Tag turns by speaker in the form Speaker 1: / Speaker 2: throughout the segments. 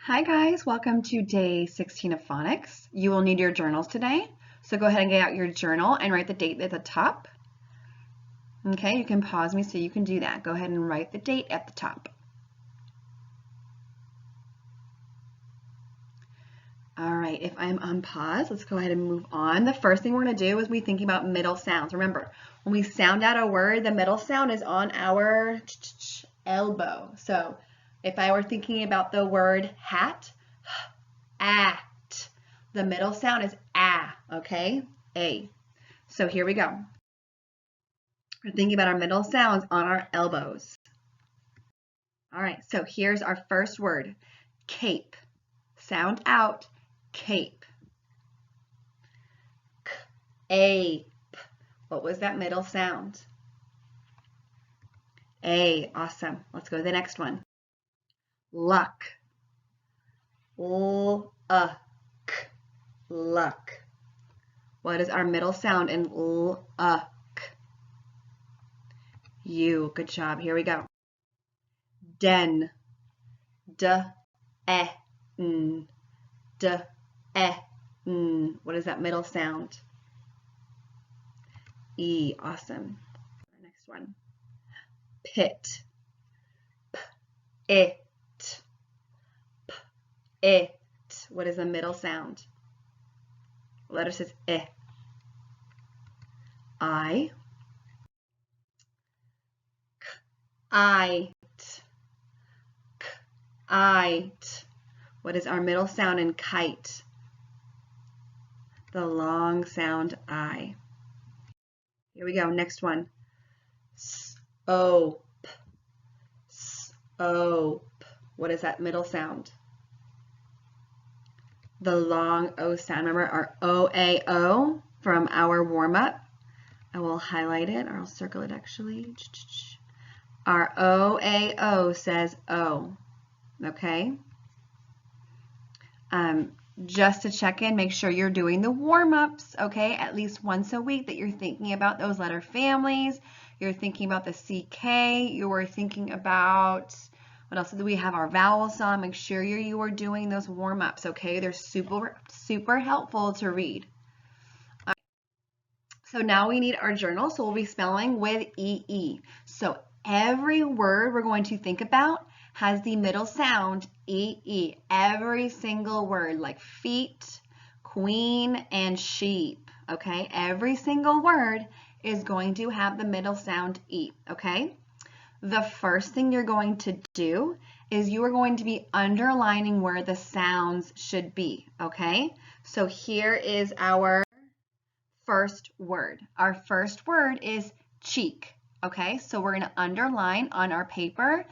Speaker 1: Hi guys, welcome to day 16 of phonics. You will need your journals today. So go ahead and get out your journal and write the date at the top. Okay, you can pause me so you can do that. Go ahead and write the date at the top. All right, if I'm on pause, let's go ahead and move on. The first thing we're going to do is be thinking about middle sounds. Remember, when we sound out a word, the middle sound is on our elbow. So if I were thinking about the word hat, at, the middle sound is ah, okay? A. So here we go. We're thinking about our middle sounds on our elbows. All right, so here's our first word, cape. Sound out, cape. Ape. What was that middle sound? A. Awesome. Let's go to the next one. Luck. Luck. What is our middle sound in luck? U. Good job. Here we go. Den. D-e-n. D-e-n. What is that middle sound? E. Awesome. Next one. Pit. P-it. P-it. What is the middle sound? The letter says I. I. Kite. What is our middle sound in kite? The long sound I. Here we go. Next one. Soap. Soap. What is that middle sound? The long O sound. Remember our O-A-O from our warm-up? I will highlight it, or I'll circle it actually. Our O-A-O says O. Okay? Just to check in, make sure you're doing the warm-ups, okay? At least once a week that you're thinking about those letter families. You're thinking about the CK. You are thinking about, what else do we have? Our vowel song. Make sure you are doing those warm-ups, okay? They're super helpful to read. So now we need our journal, so we'll be spelling with EE. So every word we're going to think about has the middle sound EE. Every single word, like feet, queen, and sheep, okay? Every single word is going to have the middle sound E, okay? The first thing you're going to do is you are going to be underlining where the sounds should be, okay? So here is our first word. Our first word is cheek, okay? So we're going to underline on our paper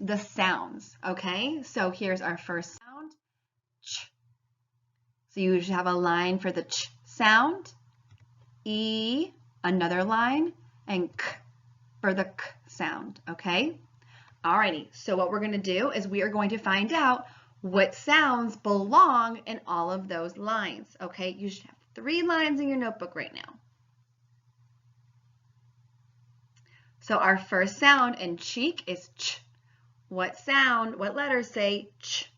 Speaker 1: the sounds, okay? So here's our first sound, ch. So you should have a line for the ch sound, E, another line, and k for the k sound, okay? Alrighty, so what we're going to do is we are going to find out what sounds belong in all of those lines, okay? You should have 3 lines in your notebook right now. So our first sound in cheek is ch. What letters say ch?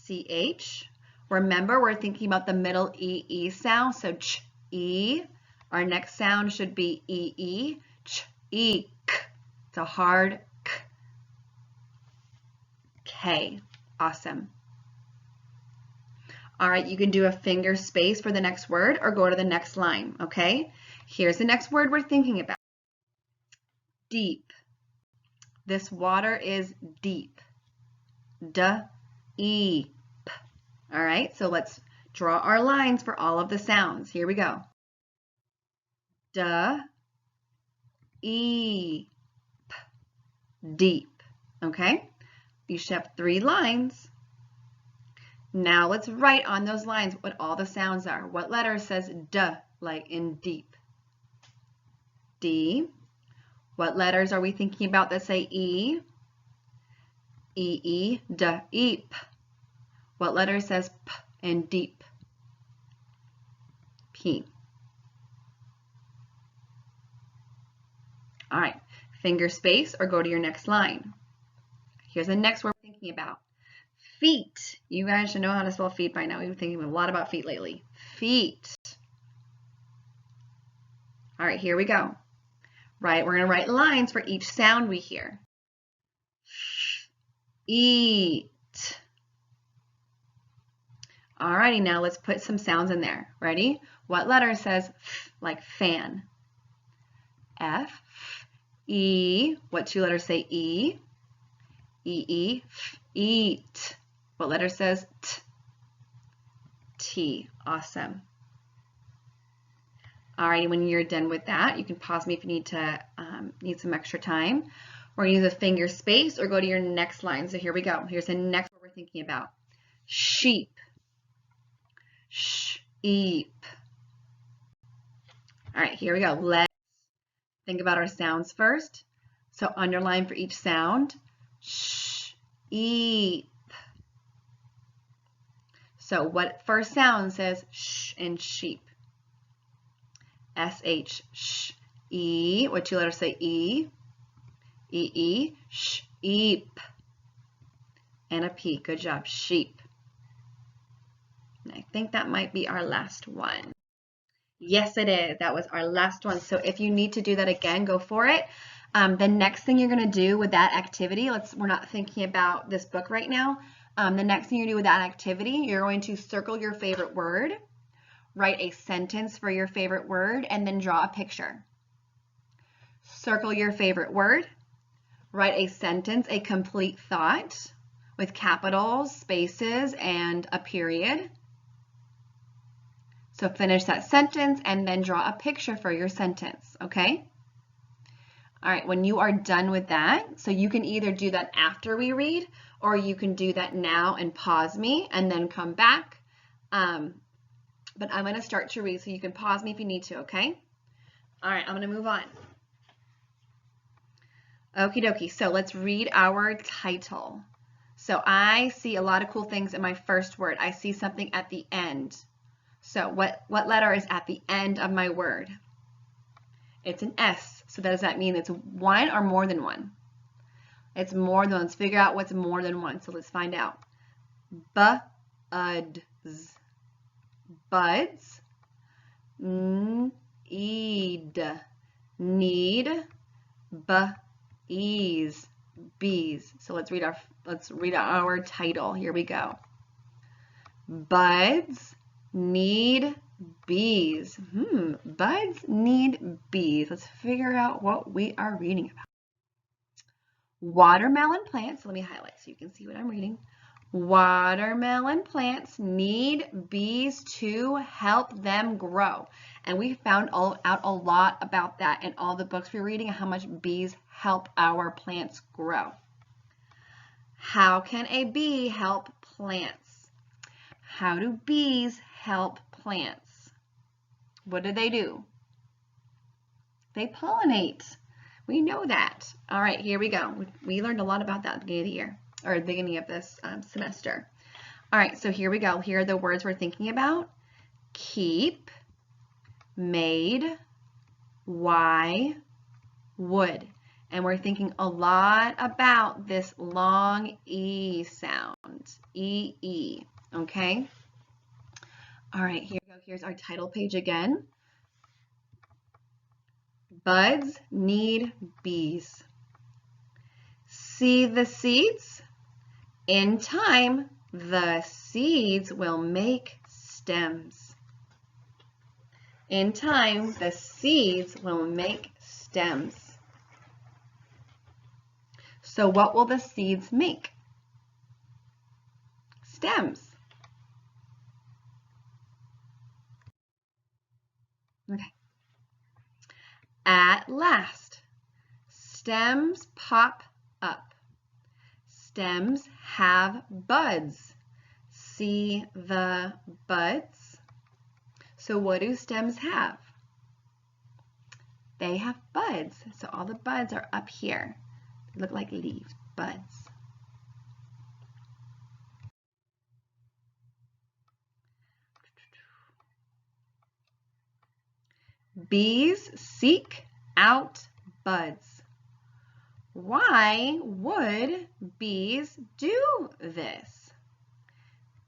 Speaker 1: CH. Remember, we're thinking about the middle EE sound, so ch, E. Our next sound should be EE, ch, eek. It's a hard k. K. Awesome. All right, you can do a finger space for the next word or go to the next line, okay? Here's the next word we're thinking about. Deep. This water is deep. D-E-ep. All right, so let's draw our lines for all of the sounds. Here we go. D-E-ep. Deep. Okay? You should have 3 lines. Now let's write on those lines what all the sounds are. What letter says D, like in deep? D. What letters are we thinking about that say E? E-E, D-eep. What letter says P in deep? P. All right, finger space or go to your next line. Here's the next word we're thinking about? Feet. You guys should know how to spell feet by now. We've been thinking a lot about feet lately. Feet. All right, here we go. Right, we're going to write lines for each sound we hear. Eat. Alrighty, now let's put some sounds in there. Ready? What letter says f, like fan? F, E. What two letters say E? E, F, eat. What letter says T? T. Awesome. Alrighty, when you're done with that, you can pause me if you need some extra time. We're going to use a finger space or go to your next line. So here we go. Here's the next one we're thinking about. Sheep. Sheep. All right, here we go. Let's think about our sounds first. So underline for each sound. Sheep. So what first sound says sh in sheep? S-H. Sh. E. What two letters say E? E-E. Sheep. And a P. Good job. Sheep. And I think that might be our last one. Yes, it is. That was our last one. So if you need to do that again, go for it. The next thing you're going to do with that activity, we're not thinking about this book right now. The next thing you do with that activity, you're going to circle your favorite word, write a sentence for your favorite word, and then draw a picture. Circle your favorite word, write a sentence, a complete thought with capitals, spaces, and a period. So finish that sentence and then draw a picture for your sentence, okay? All right, when you are done with that, so you can either do that after we read, or you can do that now and pause me and then come back. But I'm gonna start to read, so you can pause me if you need to, okay? All right, I'm gonna move on. Okie dokie, so let's read our title. So I see a lot of cool things in my first word. I see something at the end. So what letter is at the end of my word? It's an S. So does that mean it's one or more than one? It's more than one. Let's figure out what's more than one. So let's find out. Buds. Buds. Need. Need. Bees. Bees. So let's read our title. Here we go. Buds need bees. Buds need bees. Let's figure out what we are reading about. Watermelon plants. Let me highlight so you can see what I'm reading. Watermelon plants need bees to help them grow. And we found out a lot about that in all the books we're reading, how much bees help our plants grow. How can a bee help plants? How do bees help plants? What do? They pollinate. We know that. All right, here we go. We learned a lot about that at the beginning of the year, or the beginning of this semester. All right, so here we go. Here are the words we're thinking about. Keep, made, why, would. And we're thinking a lot about this long E sound, E-E, okay? All right, here we go. Here's our title page again. Buds need bees. See the seeds? In time, the seeds will make stems. In time, the seeds will make stems. So what will the seeds make? Stems. Okay. At last, stems pop up. Stems have buds. See the buds? So what do stems have? They have buds. So all the buds are up here. They look like leaves, buds. Bees seek out buds. Why would bees do this?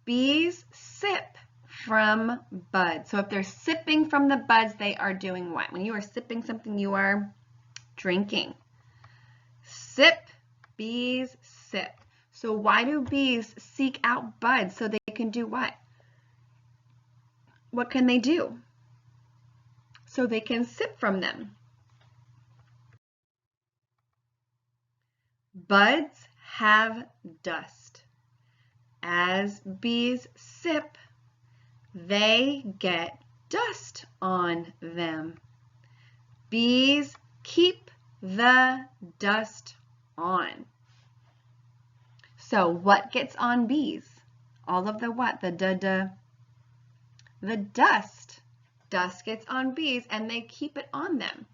Speaker 1: Bees sip from buds. So if they're sipping from the buds, they are doing what? When you are sipping something, you are drinking. Sip, bees sip. So why do bees seek out buds? So they can do what? What can they do? So they can sip from them. Buds have dust. As bees sip, they get dust on them. Bees keep the dust on. So what gets on bees? All of the what? The dust. Dust gets on bees and they keep it on them.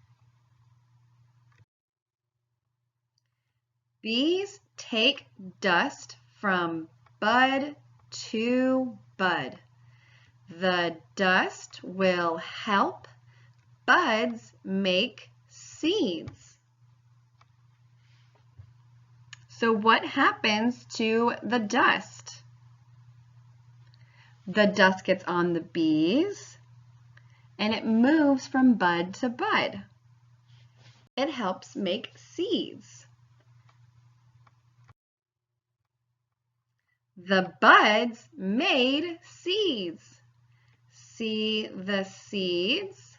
Speaker 1: Bees take dust from bud to bud. The dust will help buds make seeds. So what happens to the dust? The dust gets on the bees and it moves from bud to bud. It helps make seeds. The buds made seeds. See the seeds?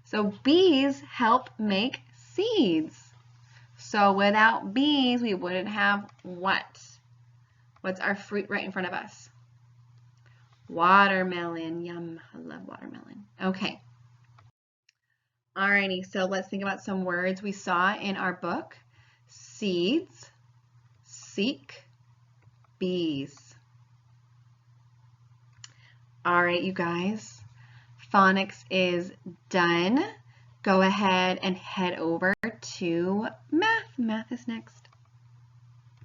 Speaker 1: So bees help make seeds. So without bees, we wouldn't have what? What's our fruit right in front of us? Watermelon. Yum, I love watermelon. Okay. Alrighty, so let's think about some words we saw in our book. Seeds, seek, bees. All right, you guys, phonics is done. Go ahead and head over to math. Math is next.